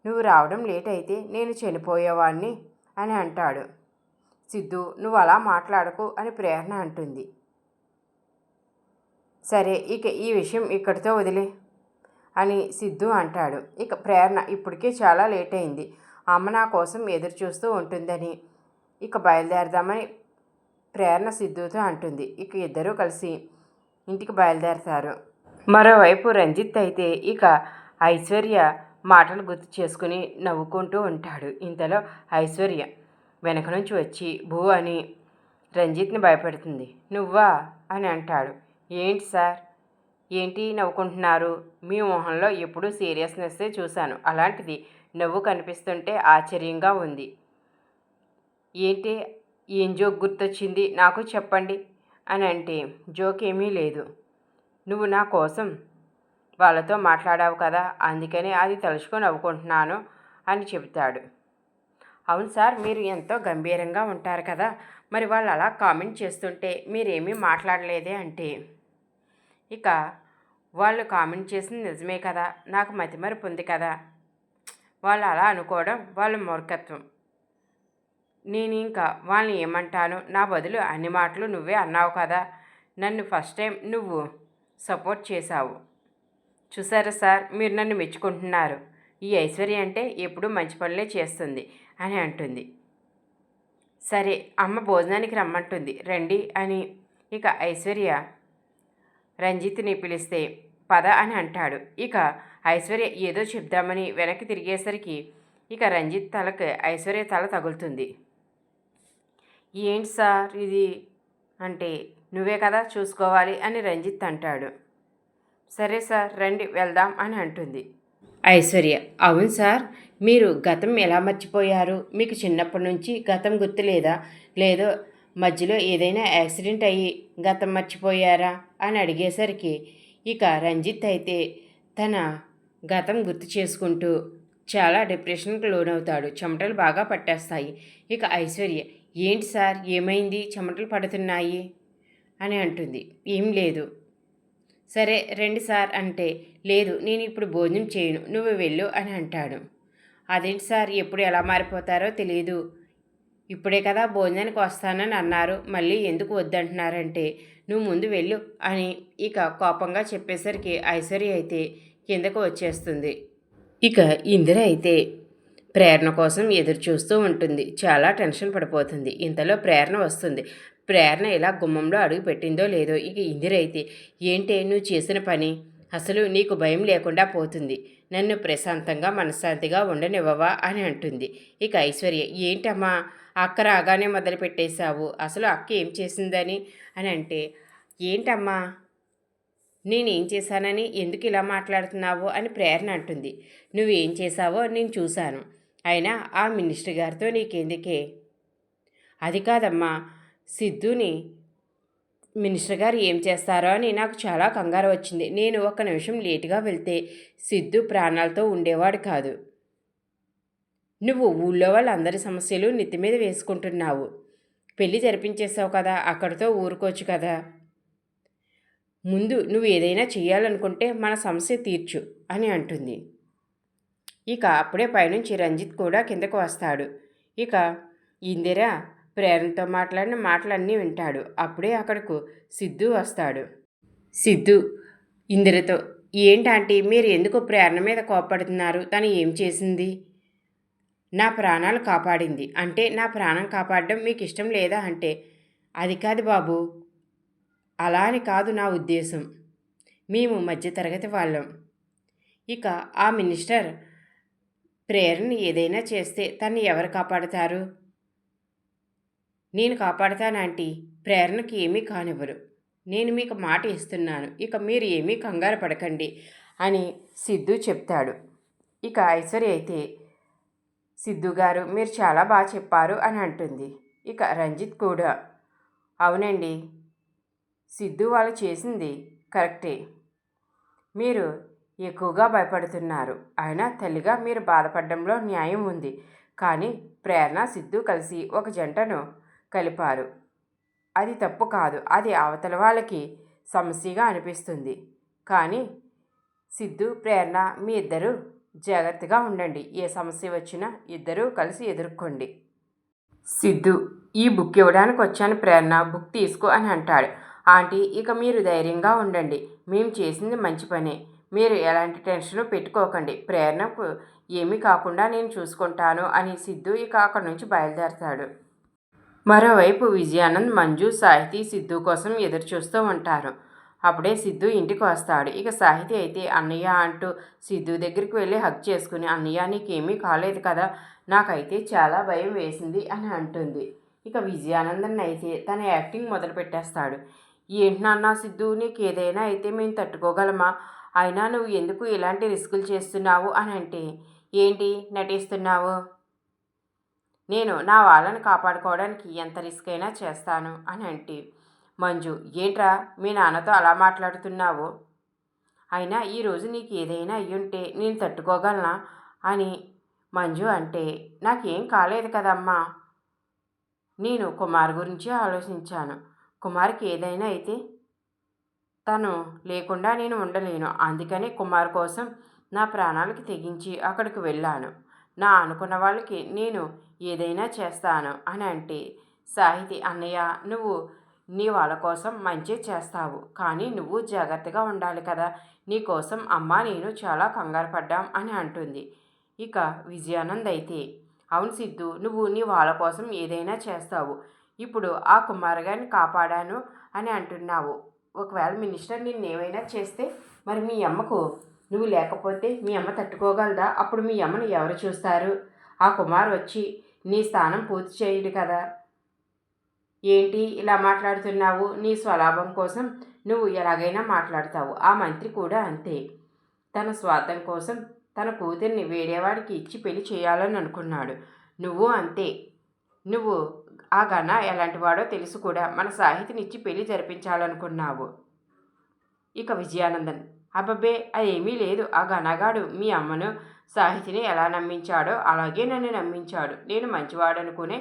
నువ్వు రావడం లేట్ అయితే నేను చనిపోయేవాణ్ణి అని అంటాడు. సిద్ధు, నువ్వు అలా మాట్లాడకు అని ప్రేరణ అంటుంది. సరే, ఇక ఈ విషయం ఇక్కడితో వదిలే అని సిద్ధు అంటాడు. ఇక ప్రేరణ, ఇప్పటికే చాలా లేట్ అయింది, అమ్మ నా కోసం ఎదురు చూస్తూ ఉంటుందని ఇక బయలుదేరదామని ప్రేరణ సిద్ధుతో అంటుంది. ఇక ఇద్దరూ కలిసి ఇంటికి బయలుదేరతారు. మరోవైపు రంజిత్ అయితే ఇక ఐశ్వర్య మాటలు గుర్తు చేసుకుని నవ్వుకుంటూ ఉంటాడు. ఇంతలో ఐశ్వర్య వెనక నుంచి వచ్చి భూ అని రంజిత్ని భయపెడుతుంది. నువ్వా అని అంటాడు. ఏంటి సార్, ఏంటి నవ్వుకుంటున్నారు? మీ మొహంలో ఎప్పుడూ సీరియస్నెస్సే చూశాను, అలాంటిది నవ్వు కనిపిస్తుంటే ఆశ్చర్యంగా ఉంది. ఏంటి, ఏం జోక్ గుర్తొచ్చింది నాకు చెప్పండి అని అంటే, జోక్ ఏమీ లేదు, నువ్వు నా కోసం వాళ్ళతో మాట్లాడావు కదా, అందుకని అది తలుచుకొని నవ్వుకుంటున్నాను అని చెబుతాడు. అవును సార్, మీరు ఎంతో గంభీరంగా ఉంటారు కదా, మరి వాళ్ళు అలా కామెంట్ చేస్తుంటే మీరేమీ మాట్లాడలేదే అంటే, ఇక వాళ్ళు కామెంట్ చేసింది నిజమే కదా, నాకు మతిమరుపు ఉంది కదా, వాళ్ళు అలా అనుకోవడం వాళ్ళ మూర్ఖత్వం, నేను ఇంకా వాళ్ళని ఏమంటాను, నా బదులు అన్ని మాటలు నువ్వే అన్నావు కదా, నన్ను ఫస్ట్ టైం నువ్వు సపోర్ట్ చేశావు, చూసారా సార్ మీరు నన్ను మెచ్చుకుంటున్నారు, ఈ ఐశ్వర్య అంటే ఎప్పుడూ మంచి పనులే చేస్తుంది అని అంటుంది. సరే, అమ్మ భోజనానికి రమ్మంటుంది, రండి అని ఇక ఐశ్వర్య రంజిత్ని పిలిస్తే పద అని అంటాడు. ఇక ఐశ్వర్య ఏదో చెప్దామని వెనక్కి తిరిగేసరికి ఇక రంజిత్ తలకు ఐశ్వర్య తల తగులుతుంది. ఏంటి సార్ ఇది అంటే, నువ్వే కదా చూసుకోవాలి అని రంజిత్ అంటాడు. సరే సార్ రండి వెళ్దాం అని అంటుంది ఐశ్వర్య. అవును సార్, మీరు గతం ఎలా మర్చిపోయారు? మీకు చిన్నప్పటి నుంచి గతం గుర్తులేదా? లేదో మధ్యలో ఏదైనా యాక్సిడెంట్ అయ్యి గతం మర్చిపోయారా అని అడిగేసరికి ఇక రంజిత్ అయితే తన గతం గుర్తు చేసుకుంటూ చాలా డిప్రెషన్కి లోనవుతాడు. చెమటలు బాగా పట్టేస్తాయి. ఇక ఐశ్వర్య, ఏంటి సార్ ఏమైంది, చెమటలు పడుతున్నాయి అని అంటుంది. ఏం లేదు. సరే రండి సార్ అంటే, లేదు నేను ఇప్పుడు భోజనం చేయను, నువ్వు వెళ్ళు అని అంటాడు. అదేంటి సార్, ఎప్పుడు ఎలా మారిపోతారో తెలియదు, ఇప్పుడే కదా భోజనానికి వస్తానని అన్నారు, మళ్ళీ ఎందుకు వద్దంటున్నారంటే, నువ్వు ముందు వెళ్ళు అని ఇక కోపంగా చెప్పేసరికి ఐశ్వర్య అయితే కిందకు వచ్చేస్తుంది. ఇక ఇందిర అయితే ప్రేరణ కోసం ఎదురు చూస్తూ ఉంటుంది. చాలా టెన్షన్ పడిపోతుంది. ఇంతలో ప్రేరణ వస్తుంది. ప్రేరణ ఇలా గుమ్మంలో అడుగు పెట్టిందో లేదో ఇక ఇందిర అయితే, ఏంటే నువ్వు చేసిన పని, అసలు నీకు భయం లేకుండా పోతుంది, నన్ను ప్రశాంతంగా మనశ్శాంతిగా ఉండనివ్వవా అని అంటుంది. ఇక ఐశ్వర్య, ఏంటమ్మా అక్క రాగానే మొదలు పెట్టేశావు, అసలు అక్క ఏం చేసిందని అని అంటే, ఏంటమ్మా నేనేం చేశానని ఎందుకు ఇలా మాట్లాడుతున్నావు అని ప్రేరణ అంటుంది. నువ్వేం చేశావో నేను చూశాను, అయినా ఆ మినిస్టర్ గారితో నీకెందుకే? అది కాదమ్మా, సిద్ధుని మినిస్టర్ గారు ఏం చేస్తారో అని నాకు చాలా కంగారు వచ్చింది. నేను ఒక్క నిమిషం లేటుగా వెళ్తే సిద్ధు ప్రాణాలతో ఉండేవాడు కాదు. నువ్వు ఊళ్ళో వాళ్ళందరి సమస్యలు నెత్తి మీద వేసుకుంటున్నావు. పెళ్ళి జరిపించేసావు కదా, అక్కడితో ఊరుకోవచ్చు కదా. ముందు నువ్వు ఏదైనా చేయాలనుకుంటే మన సమస్య తీర్చు అని అంటుంది. ఇక అప్పుడే పైనుంచి రంజిత్ కూడా కిందకు వస్తాడు. ఇక ఇందిర ప్రేరణతో మాట్లాడిన మాటలన్నీ వింటాడు. అప్పుడే అక్కడకు సిద్ధు వస్తాడు. సిద్ధు ఇందిరతో, ఏంటంటే మీరు ఎందుకు ప్రేరణ మీద కోపడుతున్నారు? తను ఏం చేసింది? నా ప్రాణాలు కాపాడింది అంటే నా ప్రాణం కాపాడడం మీకు ఇష్టం లేదా అంటే, అది కాదు బాబు, అలా అని కాదు నా ఉద్దేశం, మేము మధ్యతరగతి వాళ్ళం. ఇక ఆ మినిస్టర్ ప్రేరణ ఏదైనా చేస్తే తన్ని ఎవరు కాపాడుతారు? నేను కాపాడుతానంటీ, ప్రేరణకి ఏమీ కానివ్వరు, నేను మీకు మాట ఇస్తున్నాను, ఇక మీరు ఏమీ కంగారు పడకండి అని సిద్ధు చెప్తాడు. ఇక ఐశ్వర్య అయితే, సిద్ధు గారు మీరు చాలా బాగా చెప్పారు అని అంటుంది. ఇక రంజిత్ కూడా, అవునండి, సిద్ధు వాళ్ళు చేసింది కరెక్టే, మీరు ఎక్కువగా భయపడుతున్నారు, అయినా తల్లిగా మీరు బాధపడడంలో న్యాయం ఉంది, కానీ ప్రేరణ సిద్ధు కలిసి ఒక జంటను కలిపారు, అది తప్పు కాదు, అది అవతల వాళ్ళకి సమస్యగా అనిపిస్తుంది, కానీ సిద్ధు ప్రేరణ మీ ఇద్దరు జాగ్రత్తగా ఉండండి. ఏ సమస్య వచ్చినా ఇద్దరూ కలిసి ఎదుర్కోండి. సిద్ధు, ఈ బుక్ ఇవ్వడానికి వచ్చాను ప్రేరణ, బుక్ తీసుకో అని అంటాడు. ఆంటీ, ఇక మీరు ధైర్యంగా ఉండండి. మేము చేసింది మంచి పనే. మీరు ఎలాంటి టెన్షన్ పెట్టుకోకండి. ప్రేరణకు ఏమీ కాకుండా నేను చూసుకుంటాను అని సిద్ధు ఇక అక్కడి నుంచి బయలుదేరతాడు. మరోవైపు విజయానంద్, మంజు, సాహితీ సిద్ధు కోసం ఎదురు చూస్తూ ఉంటారు. అప్పుడే సిద్ధు ఇంటికి వస్తాడు. ఇక సాహితీ అయితే అన్నయ్య అంటూ సిద్ధు దగ్గరికి వెళ్ళి హగ్ చేసుకుని, అన్నయ్య నీకేమీ కాలేదు కదా, నాకైతే చాలా భయం వేసింది అని అంటుంది. ఇక విజయానందన్ అయితే తన యాక్టింగ్ మొదలు పెట్టేస్తాడు. ఏంటి నాన్న సిద్ధు, నీకు ఏదైనా అయితే మేము తట్టుకోగలమా? అయినా నువ్వు ఎందుకు ఇలాంటి రిస్కులు చేస్తున్నావు అని అంటే, ఏంటి నటిస్తున్నావు? నేను నా వాళ్ళని కాపాడుకోవడానికి ఎంత రిస్క్ అయినా చేస్తాను అని అంటే, మంజు, ఏంట్రా మీ నాన్నతో అలా మాట్లాడుతున్నావు? అయినా ఈరోజు నీకు ఏదైనా అయ్యుంటే నేను తట్టుకోగలనా అని మంజు అంటే, నాకేం కాలేదు కదమ్మా, నేను కుమార్ గురించి ఆలోచించాను. కుమార్కి ఏదైనా అయితే తను లేకుండా నేను ఉండలేను. అందుకని కుమార్ కోసం నా ప్రాణాలకి తెగించి అక్కడికి వెళ్ళాను. నా అనుకున్న వాళ్ళకి నేను ఏదైనా చేస్తాను అని అంటే, సాహితి అన్నయ్య, నువ్వు నీ వాళ్ళ కోసం మంచి చేస్తావు, కానీ నువ్వు జాగ్రత్తగా ఉండాలి కదా, నీకోసం అమ్మ నేను చాలా కంగారు పడ్డాం అని అంటుంది. ఇక విజయానంద్ అయితే, అవును సిద్ధు, నువ్వు నీ వాళ్ళ కోసం ఏదైనా చేస్తావు. ఇప్పుడు ఆ కుమార్ గారిని కాపాడాను అని అంటున్నావు. ఒకవేళ మినిస్టర్ నిన్నేమైనా చేస్తే మరి మీ అమ్మకు నువ్వు లేకపోతే మీ అమ్మ తట్టుకోగలదా? అప్పుడు మీ అమ్మను ఎవరు చూస్తారు? ఆ కుమార్ వచ్చి నీ స్థానం పూర్తి చేయడు కదా. ఏంటి ఇలా మాట్లాడుతున్నావు? నీ స్వలాభం కోసం నువ్వు ఎలాగైనా మాట్లాడతావు. ఆ మంత్రి కూడా అంతే. తన స్వార్థం కోసం తన కూతుర్ని వేరేవాడికి ఇచ్చి పెళ్లి చేయాలని అనుకున్నాడు. నువ్వు అంతే. నువ్వు ఆ ఘన ఎలాంటి వాడో తెలుసు కూడా మన సాహితినిచ్చి పెళ్లి జరిపించాలనుకున్నావు. ఇక విజయానందన్, అబ్బబ్బే అదేమీ లేదు. ఆ ఘనగాడు మీ అమ్మను సాహితిని ఎలా నమ్మించాడో అలాగే నన్ను నమ్మించాడు. నేను మంచివాడనుకునే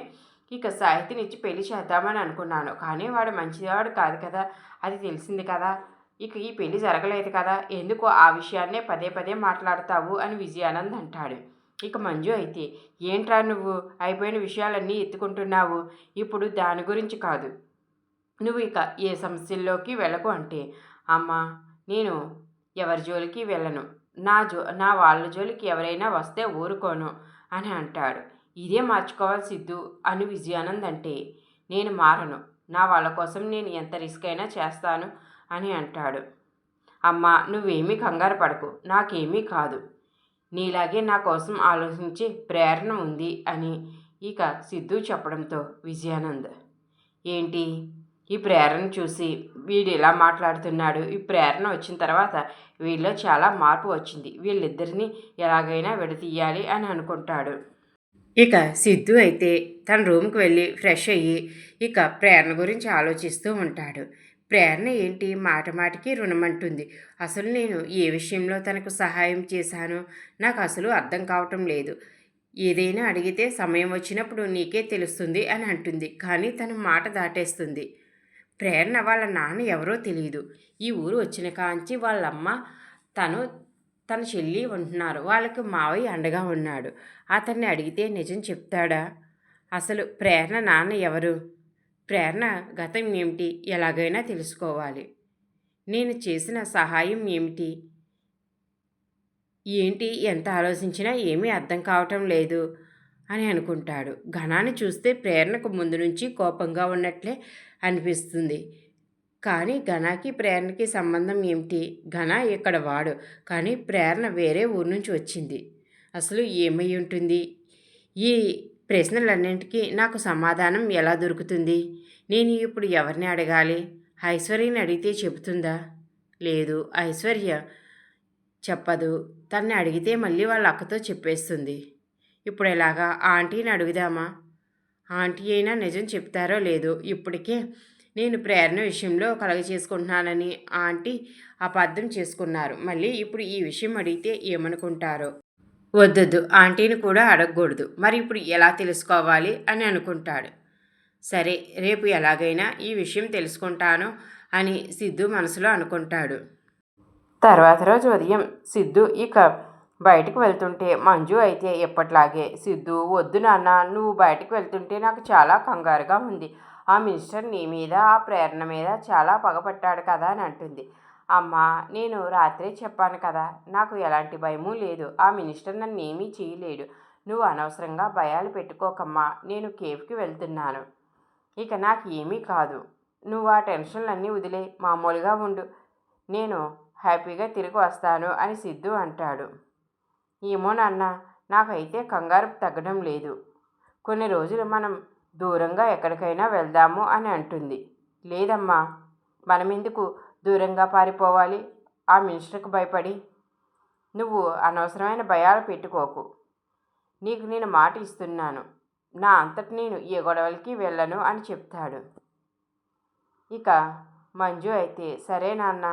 ఇక సాహితినిచ్చి పెళ్లి చేద్దామని అనుకున్నాను. కానీ వాడు మంచివాడు కాదు కదా, అది తెలిసింది కదా. ఇక ఈ పెళ్లి జరగలేదు కదా, ఎందుకు ఆ విషయాన్నే పదే పదే మాట్లాడతావు అని విజయానంద్ అంటాడు. ఇక మంజు అయితే, ఏంట్రా నువ్వు అయిపోయిన విషయాలన్నీ ఎత్తుకుంటున్నావు, ఇప్పుడు దాని గురించి కాదు, నువ్వు ఇక ఏ సమస్యల్లోకి వెళ్ళకు అంటే, అమ్మా నేను ఎవరి జోలికి వెళ్ళను, నా వాళ్ళ జోలికి ఎవరైనా వస్తే ఊరుకోను అని అంటాడు. ఇదే మార్చుకోవాలి సిద్ధు అని విజయానంద్ అంటే, నేను మారను, నా వాళ్ళ కోసం నేను ఎంత రిస్క్ అయినా చేస్తాను అని అంటాడు. అమ్మా నువ్వేమీ కంగారు పడకు, నాకేమీ కాదు, నీలాగే నా కోసం ఆలోచించే ప్రేరణ ఉంది అని ఇక సిద్ధు చెప్పడంతో విజయానంద్, ఏంటి ఈ ప్రేరణ చూసి వీడు ఇలా మాట్లాడుతున్నాడు, ఈ ప్రేరణ వచ్చిన తర్వాత వీళ్ళలో చాలా మార్పు వచ్చింది, వీళ్ళిద్దరినీ ఎలాగైనా విడతీయాలి అని అనుకుంటాడు. ఇక సిద్ధు అయితే తన రూమ్కి వెళ్ళి ఫ్రెష్ అయ్యి ఇక ప్రేరణ గురించి ఆలోచిస్తూ ఉంటాడు. ప్రేరణ ఏంటి మాట మాటికి రుణమంటుంది. అసలు నేను ఏ విషయంలో తనకు సహాయం చేశానో నాకు అసలు అర్థం కావటం లేదు. ఏదైనా అడిగితే సమయం వచ్చినప్పుడు నీకే తెలుస్తుంది అని అంటుంది. కానీ తన మాట దాటేస్తుంది. ప్రేరణ వాళ్ళ నాన్న ఎవరో తెలియదు. ఈ ఊరు వచ్చిన కాంచి వాళ్ళమ్మ తన చెల్లి ఉంటున్నారు. వాళ్ళకి మావయ్య అండగా ఉన్నాడు. అతన్ని అడిగితే నిజం చెప్తాడా? అసలు ప్రేరణ నాన్న ఎవరు? ప్రేరణ గతం ఏమిటి? ఎలాగైనా తెలుసుకోవాలి. నేను చేసిన సహాయం ఏమిటి? ఏంటి ఎంత ఆలోచించినా ఏమీ అర్థం కావటం లేదు అని అనుకుంటాడు. ఘనాన్ని చూస్తే ప్రేరణకు ముందు నుంచి కోపంగా ఉన్నట్లే అనిపిస్తుంది. కానీ ఘనాకి ప్రేరణకి సంబంధం ఏమిటి? ఘన ఇక్కడ వాడు, కానీ ప్రేరణ వేరే ఊరు నుంచి వచ్చింది. అసలు ఏమై ఉంటుంది? ఈ ప్రశ్నలన్నింటికీ నాకు సమాధానం ఎలా దొరుకుతుంది? నేను ఇప్పుడు ఎవరిని అడగాలి? ఐశ్వర్యని అడిగితే చెబుతుందా? లేదు, ఐశ్వర్య చెప్పదు. తన్ని అడిగితే మళ్ళీ వాళ్ళ అక్కతో చెప్పేస్తుంది. ఇప్పుడు ఎలాగా? ఆంటీని అడుగుదామా? ఆంటీ అయినా నిజం చెప్తారో లేదో. ఇప్పటికే నేను ప్రేరణ విషయంలో కలగ చేసుకుంటున్నానని ఆంటీ అపార్థం చేసుకున్నారు. మళ్ళీ ఇప్పుడు ఈ విషయం అడిగితే ఏమనుకుంటారో. వద్దొద్దు, ఆంటీని కూడా అడగకూడదు. మరి ఇప్పుడు ఎలా తెలుసుకోవాలి అని అనుకుంటాడు. సరే, రేపు ఎలాగైనా ఈ విషయం తెలుసుకుంటాను అని సిద్ధు మనసులో అనుకుంటాడు. తర్వాత రోజు ఉదయం సిద్ధు ఇక బయటకు వెళ్తుంటే మంజు అయితే ఎప్పట్లాగే, సిద్ధు వద్దు నాన్న, నువ్వు బయటకు వెళ్తుంటే నాకు చాలా కంగారుగా ఉంది. ఆ మినిస్టర్ నీ మీద, ఆ ప్రేరణ మీద చాలా పగపట్టాడు కదా అని అంటుంది. అమ్మా, నేను రాత్రే చెప్పాను కదా, నాకు ఎలాంటి భయమూ లేదు. ఆ మినిస్టర్ నన్ను ఏమీ చేయలేడు. నువ్వు అనవసరంగా భయాలు పెట్టుకోకమ్మా. నేను కేఫ్కి వెళ్తున్నాను. ఇక నాకు ఏమీ కాదు. నువ్వు ఆ టెన్షన్లన్నీ వదిలే, మామూలుగా ఉండు. నేను హ్యాపీగా తిరిగి వస్తాను అని సిద్ధు అంటాడు. ఏమో నాన్న, నాకైతే కంగారు తగ్గడం లేదు. కొన్ని రోజులు మనం దూరంగా ఎక్కడికైనా వెళ్దాము అని అంటుంది. లేదమ్మా, మనమెందుకు దూరంగా పారిపోవాలి ఆ మినిస్టర్కి భయపడి? నువ్వు అనవసరమైన భయాలు పెట్టుకోకు. నీకు నేను మాట ఇస్తున్నాను. నా అంతటి నేను ఏ గొడవలకి వెళ్ళను అని చెప్తాడు. ఇక మంజు అయితే, సరే నాన్న,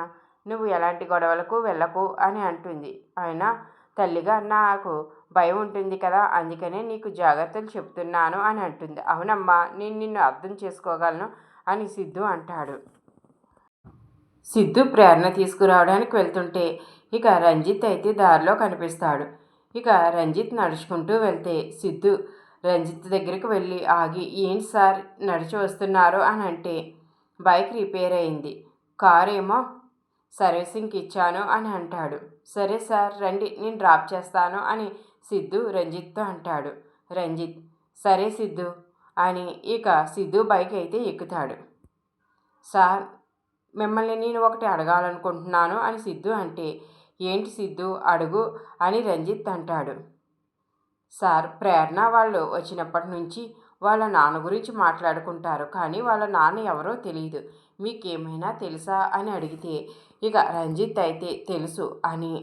నువ్వు ఎలాంటి గొడవలకు వెళ్ళకు అని అంటుంది. అయినా తల్లిగా నాకు భయం ఉంటుంది కదా, అందుకనే నీకు జాగ్రత్తలు చెప్తున్నాను అని అంటుంది. అవునమ్మా, నేను నిన్ను అర్థం చేసుకోగలను అని సిద్ధు అంటాడు. సిద్ధు ప్రేరణ తీసుకురావడానికి వెళ్తుంటే ఇక రంజిత్ అయితే దారిలో కనిపిస్తాడు. ఇక రంజిత్ నడుచుకుంటూ వెళ్తే సిద్ధు రంజిత్ దగ్గరికి వెళ్ళి ఆగి, ఏంటి సార్ నడిచి వస్తున్నారు అని అంటే, బైక్ రిపేర్ అయింది, కారు ఏమో సర్వీసింగ్కి ఇచ్చాను అని అంటాడు. సరే సార్ రండి, నేను డ్రాప్ చేస్తాను అని సిద్ధు రంజిత్తో అంటాడు. రంజిత్, సరే సిద్ధు అని ఇక సిద్ధు బైక్ అయితే ఎక్కుతాడు. సార్, మిమ్మల్ని నేను ఒకటి అడగాలనుకుంటున్నాను అని సిద్ధు అంటే, ఏంటి సిద్ధు అడుగు అని రంజిత్ అంటాడు. సార్, ప్రేరణ వాళ్ళు వచ్చినప్పటి నుంచి వాళ్ళ నాన్న గురించి మాట్లాడుకుంటారు, కానీ వాళ్ళ నాన్న ఎవరో తెలియదు. మీకేమైనా తెలుసా అని అడిగితే ఇక రంజిత్ అయితే తెలుసు అని,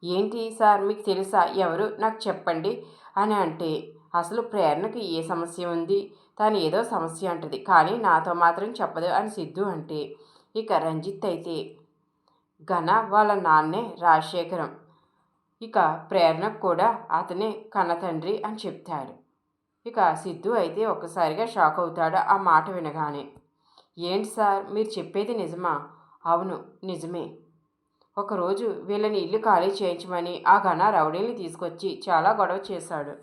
ఏంటి సార్ మీకు తెలుసా, ఎవరు నాకు చెప్పండి అని అంటే, అసలు ప్రేరణకి ఏ సమస్య ఉంది, తను ఏదో సమస్య అంటది, కానీ నాతో మాత్రం చెప్పదు అని సిద్ధు అంటే ఇక రంజిత్ అయితే, ఘన వాళ్ళ నాన్నే రాజశేఖరం, ఇక ప్రేరణకు కూడా అతనే కన్నతండ్రి అని చెప్తాడు. ఇక సిద్ధు అయితే ఒక్కసారిగా షాక్ అవుతాడు ఆ మాట వినగానే. ఏంటి సార్ మీరు చెప్పేది నిజమా? అవును నిజమే. ఒకరోజు వీళ్ళని ఇల్లు ఖాళీ చేయించమని ఆ ఘన రౌడీని తీసుకొచ్చి చాలా గొడవ చేశాడు.